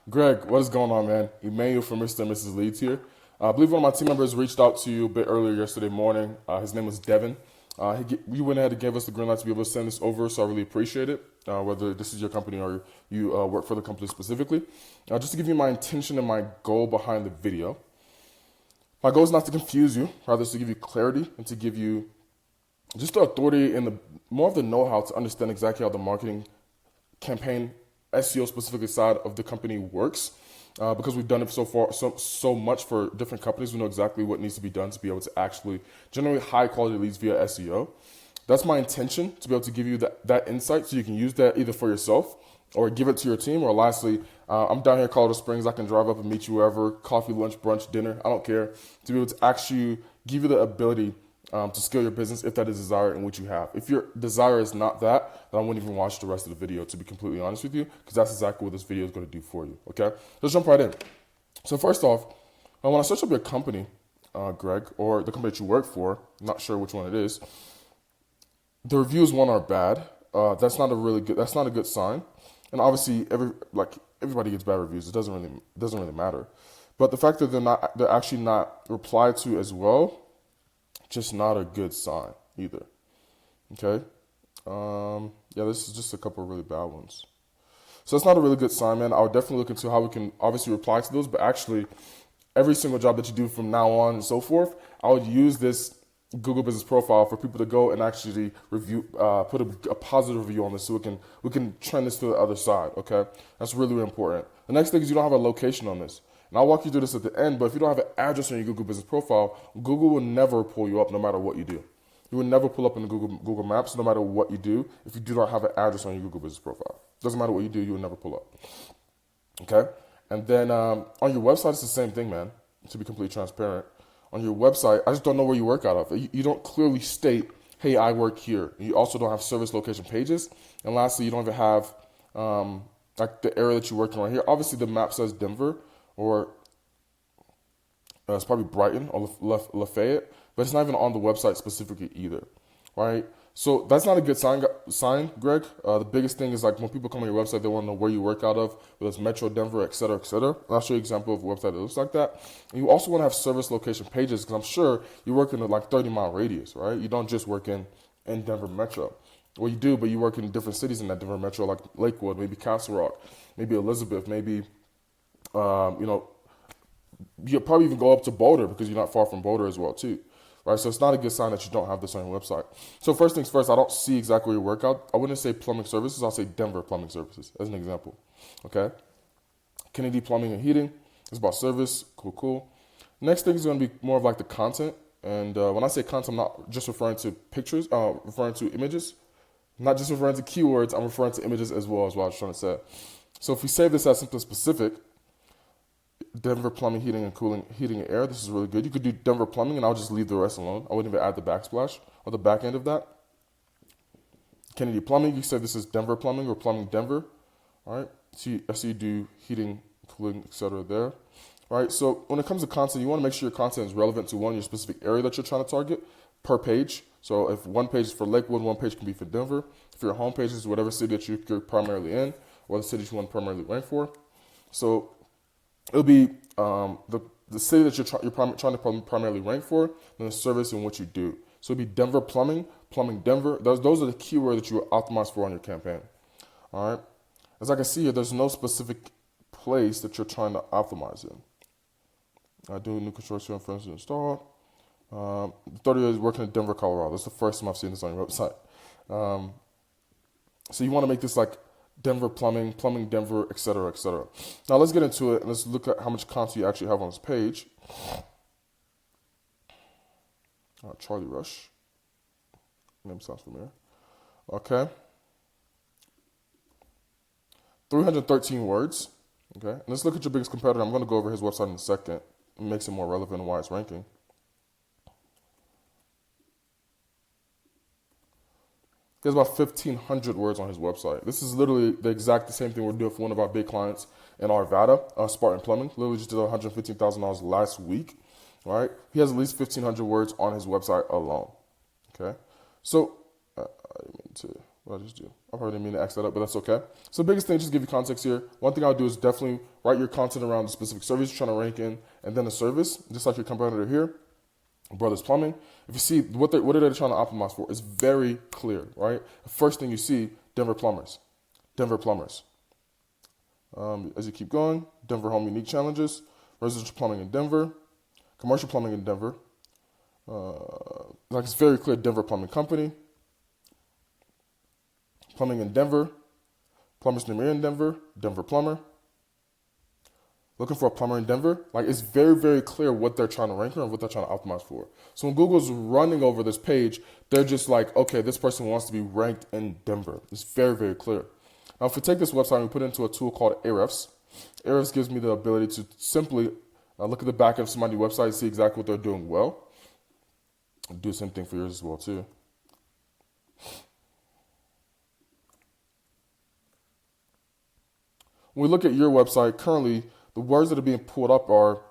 Greg, what is going on, man? Emmanuel from Mr. and Mrs. Leeds here. I believe one of my team members reached out to you a bit earlier yesterday morning. His name was Devin. You went ahead and gave us the green light to be able to send this over, so I really appreciate it, whether this is your company or you work for the company specifically. Just to give you my intention and my goal behind the video. My goal is not to confuse you, rather to give you clarity and to give you just the authority and the more of the know-how to understand exactly how the marketing campaign SEO specifically side of the company works. Because we've done it so much for different companies, we know exactly what needs to be done to be able to actually generate high quality leads via SEO. That's my intention, to be able to give you that insight so you can use that either for yourself or give it to your team. Or lastly, I'm down here in Colorado Springs. I can drive up and meet you wherever, coffee, lunch, brunch, dinner, I don't care, to be able to actually give you the ability to scale your business if that is desired and what you have. If your desire is not that, then I wouldn't even watch the rest of the video, to be completely honest with you, because that's exactly what this video is going to do for you, okay? Let's jump right in. So first off, when I search up your company, Greg, or the company that you work for, not sure which one it is, the reviews, one, are bad. That's not a good sign. And obviously, everybody gets bad reviews. It doesn't really matter. But the fact that they're actually not replied to as well, just not a good sign either. Okay. Yeah, this is just a couple of really bad ones. So it's not a really good sign, man. I would definitely look into how we can obviously reply to those, but actually every single job that you do from now on and so forth, I would use this Google Business Profile for people to go and actually review, put a positive review on this, so we can trend this to the other side. Okay, that's really, really important. The next thing is you don't have a location on this. And I'll walk you through this at the end, but if you don't have an address on your Google Business Profile, Google will never pull you up no matter what you do. You will never pull up in the Google Maps no matter what you do if you do not have an address on your Google Business Profile. Doesn't matter what you do, you will never pull up. Okay? And then on your website, it's the same thing, man, to be completely transparent. On your website, I just don't know where you work out of. You don't clearly state, hey, I work here. You also don't have service location pages. And lastly, you don't even have like the area that you're working on here. Obviously, the map says Denver, or it's probably Brighton or Lafayette, but it's not even on the website specifically either, right? So that's not a good sign, Greg. The biggest thing is, like, when people come on your website, they want to know where you work out of, whether it's Metro, Denver, et cetera, et cetera. And I'll show you an example of a website that looks like that. And you also want to have service location pages, because I'm sure you work in a 30-mile radius, right? You don't just work in Denver Metro. Well, you do, but you work in different cities in that Denver Metro, like Lakewood, maybe Castle Rock, maybe Elizabeth, maybe you'll probably even go up to Boulder, because you're not far from Boulder as well too, right? So it's not a good sign that you don't have this on your website. So first things first, I don't see exactly where you work out. I wouldn't say plumbing services. I'll say Denver Plumbing Services as an example. Okay. Kennedy Plumbing and Heating. It's about service. Cool. Next thing is going to be more of like the content. And when I say content, I'm not just referring to pictures, referring to images, not just referring to keywords. I'm referring to images as well, as what I was trying to say. So if we save this as something specific, Denver Plumbing, Heating and Cooling, Heating and Air. This is really good. You could do Denver Plumbing, and I'll just leave the rest alone. I wouldn't even add the backsplash or the back end of that. Kennedy Plumbing, you said this is Denver Plumbing or Plumbing Denver. All right. I see you do heating, cooling, etc. there. All right. So when it comes to content, you want to make sure your content is relevant to your specific area that you're trying to target per page. So if one page is for Lakewood, one page can be for Denver. If your home page is whatever city that you're primarily in, or the city you want to primarily rank for. So it'll be the city that you're trying to primarily rank for, and the service and what you do. So it'll be Denver Plumbing, Plumbing Denver. Those are the keywords that you will optimize for on your campaign. All right. As I can see here, there's no specific place that you're trying to optimize in. I do new construction furniture installed. 30 years working in Denver, Colorado. That's the first time I've seen this on your website. So you want to make this like Denver Plumbing, Plumbing Denver, et cetera, et cetera. Now let's get into it, and let's look at how much content you actually have on this page. Charlie Rush. Name sounds familiar. Okay. 313 words. Okay. And let's look at your biggest competitor. I'm going to go over his website in a second. It makes it more relevant and why it's ranking. He has about 1,500 words on his website. This is literally the same thing we're doing for one of our big clients in Arvada, Spartan Plumbing. Literally just did $115,000 last week. All right. He has at least 1,500 words on his website alone. Okay. So, what did I just do? I probably didn't mean to X that up, but that's okay. So the biggest thing, just to give you context here, one thing I would do is definitely write your content around the specific service you're trying to rank in, and then the service, just like your competitor here, Brothers Plumbing. If you see what are they trying to optimize for, it's very clear, right? The first thing you see, Denver Plumbers. Denver Plumbers. As you keep going, Denver Home Unique Challenges, residential plumbing in Denver, commercial plumbing in Denver. Like it's very clear, Denver Plumbing Company. Plumbing in Denver, Plumbers Premier in Denver, Denver Plumber. Looking for a plumber in Denver, like it's very, very clear what they're trying to rank on and what they're trying to optimize for. So when Google's running over this page, they're just like, okay, this person wants to be ranked in Denver. It's very, very clear. Now, if we take this website and we put it into a tool called Ahrefs, Ahrefs gives me the ability to simply look at the back of somebody's website and see exactly what they're doing well. I'll do the same thing for yours as well, too. When we look at your website, currently, the words that are being pulled up are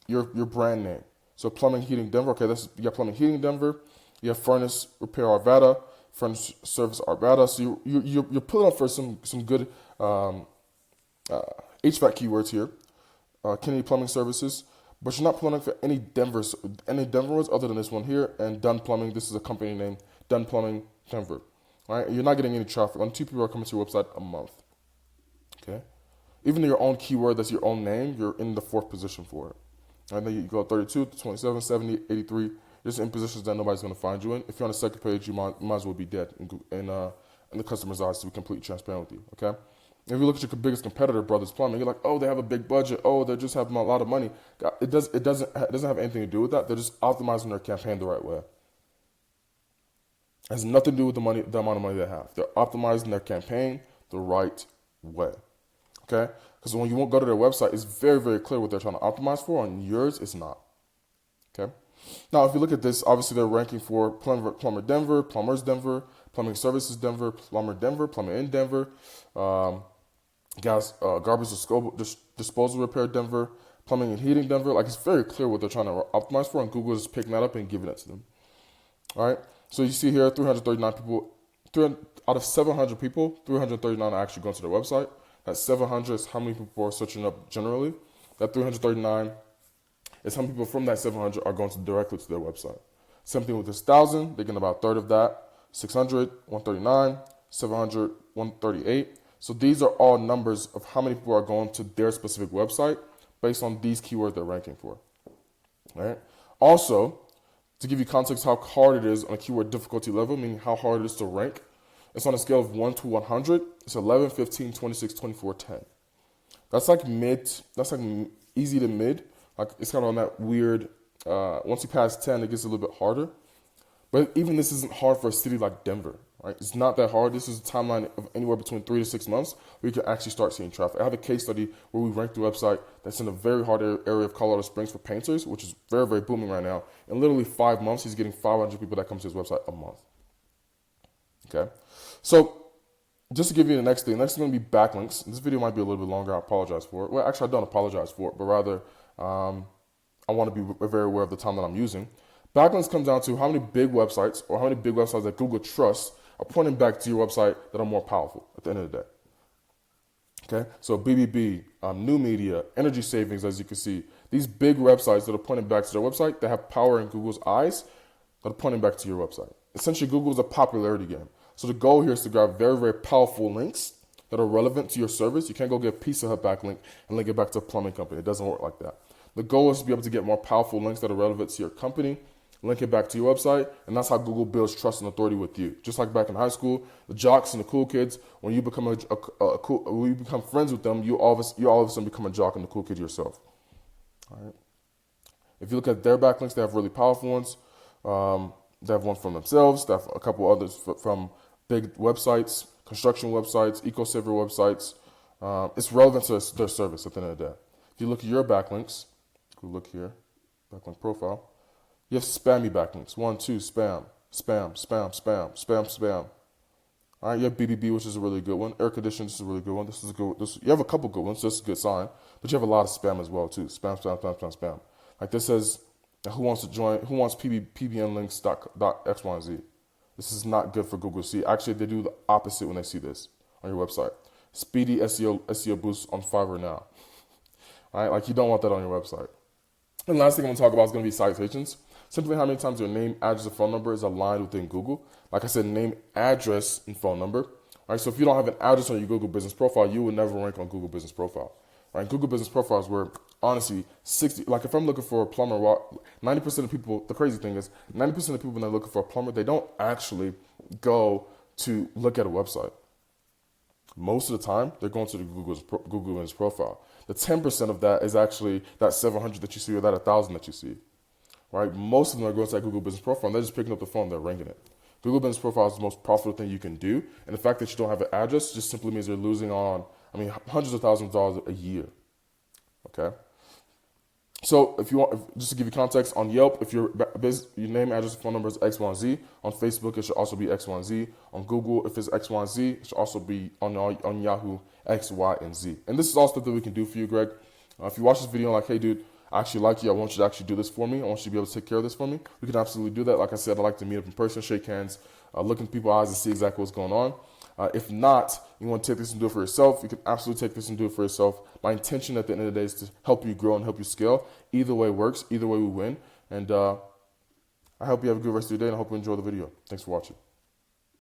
your brand name. So plumbing, heating, Denver. Okay, you got plumbing, heating, Denver. You have furnace repair, Arvada. Furnace service, Arvada. So you're pulling up for some good HVAC keywords here. Kennedy Plumbing Services. But you're not pulling up for any Denver words other than this one here. And Dunn Plumbing. This is a company name, Dunn Plumbing, Denver. All right, you're not getting any traffic. Only 2 people are coming to your website a month. Okay. Even your own keyword, that's your own name, you're in the 4th position for it. And then you go 32, 27, 70, 83. Just in positions that nobody's going to find you in. If you're on the 2nd page, you might as well be dead in the customer's eyes, to be completely transparent with you. Okay. If you look at your biggest competitor, Brothers Plumbing, you're like, oh, they have a big budget. Oh, they just have a lot of money. It doesn't have anything to do with that. They're just optimizing their campaign the right way. It has nothing to do with the amount of money they have. They're optimizing their campaign the right way. Okay? Because when you won't go to their website, it's very, very clear what they're trying to optimize for. On yours, it's not. Okay? Now, if you look at this, obviously they're ranking for Plumber Denver, Plumbers Denver, Plumbing Services Denver, Plumber Denver, Plumber in Denver, garbage disposal repair Denver, Plumbing and Heating Denver. Like, it's very clear what they're trying to optimize for, and Google is picking that up and giving it to them. All right? So you see here, 339 people, out of 700 people, 339 are actually going to their website. That 700 is how many people are searching up generally. That 339 is how many people from that 700 are going directly to their website. Same thing with this 1,000. They're getting about a third of that. 600, 139, 700, 138. So these are all numbers of how many people are going to their specific website based on these keywords they're ranking for. All right. Also, to give you context how hard it is on a keyword difficulty level, meaning how hard it is to rank, it's on a scale of 1 to 100. It's 11, 15, 26, 24, 10. That's like mid. That's like easy to mid. Like it's kind of on that weird. Once you pass 10, it gets a little bit harder. But even this isn't hard for a city like Denver, right? It's not that hard. This is a timeline of anywhere between 3 to 6 months where you can actually start seeing traffic. I have a case study where we ranked the website that's in a very hard area of Colorado Springs for painters, which is very, very booming right now. In literally 5 months, he's getting 500 people that come to his website a month. Okay, so just to give you the next thing is going to be backlinks. This video might be a little bit longer. I apologize for it. Well, actually, I don't apologize for it, but rather I want to be very aware of the time that I'm using. Backlinks comes down to how many big websites or how many big websites that Google trusts are pointing back to your website that are more powerful at the end of the day. Okay, so BBB, New Media, Energy Savings, as you can see, these big websites that are pointing back to their website that have power in Google's eyes that are pointing back to your website. Essentially, Google is a popularity game. So the goal here is to grab very, very powerful links that are relevant to your service. You can't go get a Pizza Hut backlink and link it back to a plumbing company. It doesn't work like that. The goal is to be able to get more powerful links that are relevant to your company, link it back to your website, and that's how Google builds trust and authority with you. Just like back in high school, the jocks and the cool kids, when you become when you become friends with them, you all of a sudden become a jock and the cool kid yourself. All right. If you look at their backlinks, they have really powerful ones. They have one from themselves. They have a couple others from big websites, construction websites, eco-saver websites. It's relevant to their service at the end of the day. If you look at your backlinks, we look here, backlink profile. You have spammy backlinks. 1, 2, spam, spam, spam, spam, spam, spam. All right, you have BBB, which is a really good one. Air conditioning, this is a really good one. This is a good. You have a couple good ones, so this is a good sign. But you have a lot of spam as well too. Spam, spam, spam, spam, spam. Like this says, who wants to join? Who wants PBN links dot X, Y, and Z? This is not good for Google to see. Actually, they do the opposite when they see this on your website. Speedy SEO boost on Fiverr now. All right, like you don't want that on your website. And the last thing I'm going to talk about is going to be citations. Simply how many times your name, address, and phone number is aligned within Google. Like I said, name, address, and phone number. All right, so if you don't have an address on your Google Business Profile, you will never rank on Google Business Profile. Right, Google Business Profile is where, honestly, 60, like if I'm looking for a plumber, 90% of people, the crazy thing is, 90% of people when they're looking for a plumber, they don't actually go to look at a website. Most of the time, they're going to the Google Business Profile. The 10% of that is actually that 700 that you see or that 1,000 that you see. Right? Most of them are going to that Google Business Profile and they're just picking up the phone, they're ranking it. Google Business Profile is the most profitable thing you can do. And the fact that you don't have an address just simply means they're losing on, hundreds of thousands of dollars a year. Okay? So if you want, just to give you context, on Yelp, if your name, address, and phone number is X, Y, and Z. On Facebook, it should also be X, Y, and Z. On Google, if it's X, Y, and Z, it should also be on Yahoo, X, Y, and Z. And this is all stuff that we can do for you, Greg. If you watch this video like, hey, dude, I actually like you. I want you to actually do this for me. I want you to be able to take care of this for me. We can absolutely do that. Like I said, I like to meet up in person, shake hands, look in people's eyes and see exactly what's going on. If not, you want to take this and do it for yourself, you can absolutely take this and do it for yourself. My intention at the end of the day is to help you grow and help you scale. Either way works. Either way we win. And I hope you have a good rest of your day, and I hope you enjoy the video. Thanks for watching.